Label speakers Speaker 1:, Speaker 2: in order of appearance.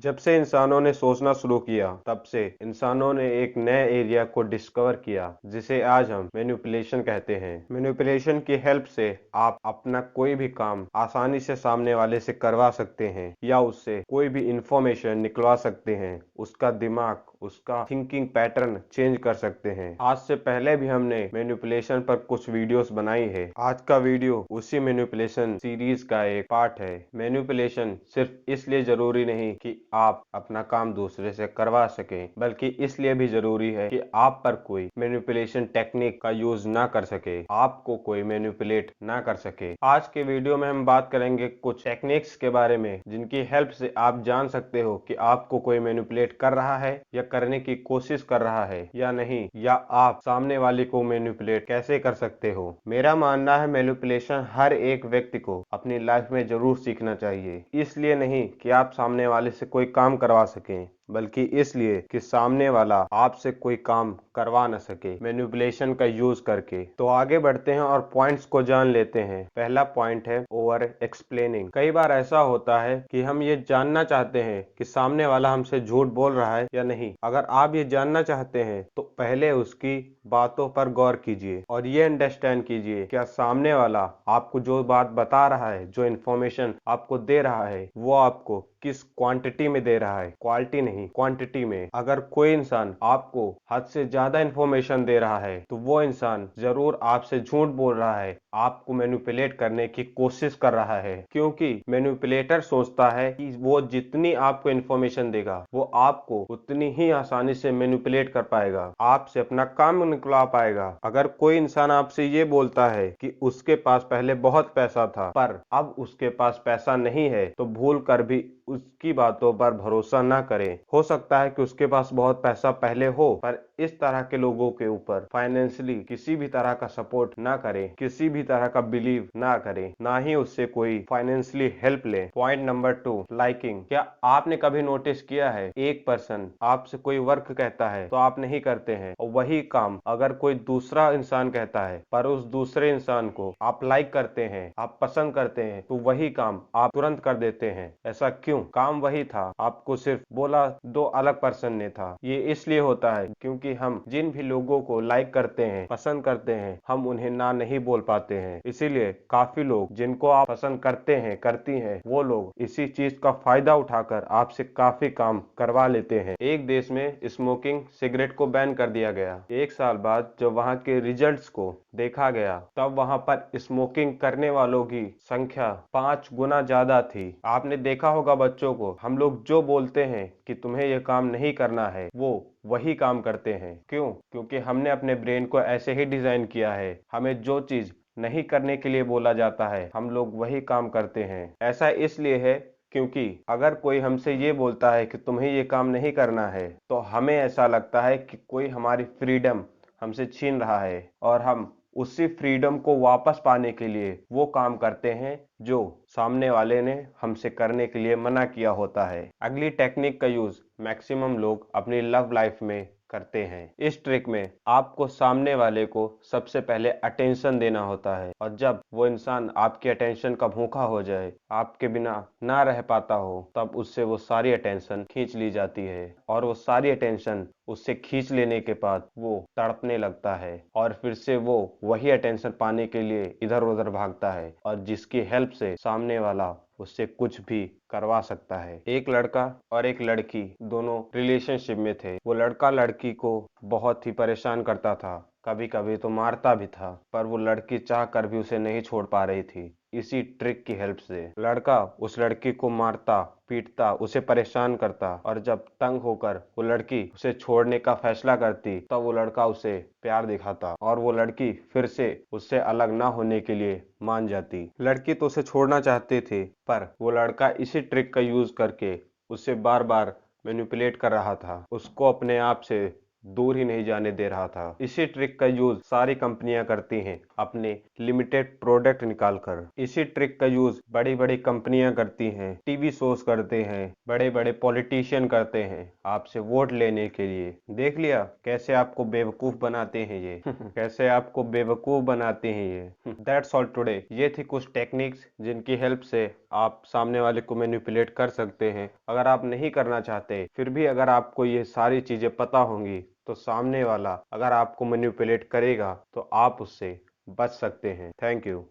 Speaker 1: जब से इंसानों ने सोचना शुरू किया तब से इंसानों ने एक नए एरिया को डिस्कवर किया जिसे आज हम मैनिपुलेशन कहते हैं। मैनिपुलेशन की हेल्प से आप अपना कोई भी काम आसानी से सामने वाले से करवा सकते हैं या उससे कोई भी इंफॉर्मेशन निकलवा सकते हैं, उसका दिमाग, उसका थिंकिंग पैटर्न चेंज कर सकते हैं। आज से पहले भी हमने मैनिपुलेशन पर कुछ वीडियोस बनाई है। आज का वीडियो उसी मैनिपुलेशन सीरीज का एक पार्ट है। मैनिपुलेशन सिर्फ इसलिए जरूरी नहीं कि आप अपना काम दूसरे से करवा सकें, बल्कि इसलिए भी जरूरी है कि आप पर कोई मैनिपुलेशन टेक्निक का यूज ना कर सके, आपको कोई मैनिपुलेट ना कर सके। आज के वीडियो में हम बात करेंगे कुछ टेक्निक्स के बारे में जिनकी हेल्प से आप जान सकते हो कि आपको कोई मैनिपुलेट कर रहा है या करने की कोशिश कर रहा है या नहीं, या आप सामने वाले को मैनिपुलेट कैसे कर सकते हो। मेरा मानना है मैनिपुलेशन हर एक व्यक्ति को अपनी लाइफ में जरूर सीखना चाहिए। इसलिए नहीं कि आप सामने वाले से कोई काम करवा सकें, बल्कि इसलिए कि सामने वाला आपसे कोई काम करवा न सके मैनिपुलेशन का यूज करके। तो आगे बढ़ते हैं और पॉइंट्स को जान लेते हैं। पहला पॉइंट है ओवर एक्सप्लेनिंग। कई बार ऐसा होता है कि हम ये जानना चाहते हैं कि सामने वाला हमसे झूठ बोल रहा है या नहीं। अगर आप ये जानना चाहते हैं तो पहले उसकी बातों पर गौर कीजिए और ये अंडरस्टैंड कीजिए क्या सामने वाला आपको जो बात बता रहा है, जो इन्फॉर्मेशन आपको दे रहा है, वो आपको किस क्वांटिटी में दे रहा है, क्वालिटी नहीं क्वांटिटी में। अगर कोई इंसान आपको हद से ज्यादा इन्फॉर्मेशन दे रहा है तो वो इंसान जरूर आपसे झूठ बोल रहा है, आपको मैनिपुलेट करने की कोशिश कर रहा है। क्योंकि मैनिपुलेटर सोचता है कि वो जितनी आपको इन्फॉर्मेशन देगा वो आपको उतनी ही आसानी से मैनिपुलेट कर पाएगा, आपसे अपना काम निकलवा पाएगा। अगर कोई इंसान आपसे ये बोलता है कि उसके पास पहले बहुत पैसा था पर अब उसके पास पैसा नहीं है, तो भूल कर भी उसकी बातों पर भरोसा ना करें। हो सकता है कि उसके पास बहुत पैसा पहले हो, पर इस तरह के लोगों के ऊपर फाइनेंशियली किसी भी तरह का सपोर्ट ना करें, किसी भी तरह का बिलीव ना करें, ना ही उससे कोई फाइनेंशियली हेल्प लें। Point number 2, liking. क्या आपने कभी नोटिस किया है एक पर्सन आपसे कोई वर्क कहता है तो आप नहीं करते हैं, और वही काम अगर कोई दूसरा इंसान कहता है पर उस दूसरे इंसान को आप लाइक करते हैं, आप पसंद करते हैं, तो वही काम आप तुरंत कर देते हैं। ऐसा क्यों? काम वही था, आपको सिर्फ बोला दो अलग पर्सन ने था। ये इसलिए होता है क्योंकि हम जिन भी लोगों को लाइक करते हैं, पसंद करते हैं, हम उन्हें ना नहीं बोल पाते हैं। इसीलिए काफी लोग जिनको आप पसंद करते हैं, करती हैं, वो लोग इसी चीज का फायदा उठाकर आपसे काफी काम करवा लेते हैं। एक देश में स्मोकिंग सिगरेट को बैन कर दिया गया। एक साल बाद जब वहाँ के रिजल्ट्स को देखा गया तब वहाँ पर स्मोकिंग करने वालों की संख्या 5 गुना ज्यादा थी। आपने देखा होगा बच्चों को, हम लोग जो बोलते हैं कि तुम्हें यह काम नहीं करना है, वो वही काम करते हैं। क्यों? क्योंकि हमने अपने ब्रेन को ऐसे ही डिजाइन किया है, हमें जो चीज नहीं करने के लिए बोला जाता है हम लोग वही काम करते हैं। ऐसा इसलिए है क्योंकि अगर कोई हमसे ये बोलता है कि तुम्हें ये काम नहीं करना है, तो हमें ऐसा लगता है कि कोई हमारी फ्रीडम हमसे छीन रहा है और हम उसी फ्रीडम को वापस पाने के लिए वो काम करते हैं जो सामने वाले ने हमसे करने के लिए मना किया होता है। अगली टेक्निक का यूज मैक्सिमम लोग अपनी लव लाइफ में करते हैं। इस ट्रिक में आपको सामने वाले को सबसे पहले अटेंशन देना होता है, और जब वो इंसान आपकी अटेंशन का भूखा हो जाए, आपके बिना ना रह पाता हो, तब उससे वो सारी अटेंशन खींच ली जाती है। और वो सारी अटेंशन उससे खींच लेने के बाद वो तड़पने लगता है और फिर से वो वही अटेंशन पाने के लिए इधर उधर भागता है, और जिसकी हेल्प से सामने वाला उससे कुछ भी करवा सकता है। एक लड़का और एक लड़की दोनों रिलेशनशिप में थे। वो लड़का लड़की को बहुत ही परेशान करता था, कभी कभी तो मारता भी था, पर वो लड़की चाह कर भी उसे नहीं छोड़ पा रही थी। इसी ट्रिक की हेल्प से लड़का उस लड़की को मारता, पीटता, उसे परेशान करता, और जब तंग होकर वो लड़की उसे छोड़ने का फैसला करती तब वो लड़का उसे प्यार दिखाता और वो लड़की फिर से उससे अलग ना होने के लिए मान जाती। लड़की तो उसे छोड़ना चाहती थी, पर वो लड़का इसी ट्रिक का यूज करके उससे बार बार मैनिपुलेट कर रहा था, उसको अपने आप से दूर ही नहीं जाने दे रहा था। इसी ट्रिक का यूज सारी कंपनियां करती हैं अपने लिमिटेड प्रोडक्ट निकालकर। इसी ट्रिक का यूज बड़ी बड़ी कंपनियां करती हैं, टीवी शोज करते हैं, बड़े बड़े पॉलिटिशियन करते हैं आपसे वोट लेने के लिए। देख लिया कैसे आपको बेवकूफ बनाते हैं ये कैसे आपको बेवकूफ बनाते हैं ये। That's all today. ये थी कुछ टेक्निक्स जिनकी हेल्प से आप सामने वाले को मैनिपुलेट कर सकते हैं। अगर आप नहीं करना चाहते, फिर भी अगर आपको ये सारी चीजें पता होंगी, तो सामने वाला अगर आपको मैनिपुलेट करेगा तो आप उससे बच सकते हैं। Thank you.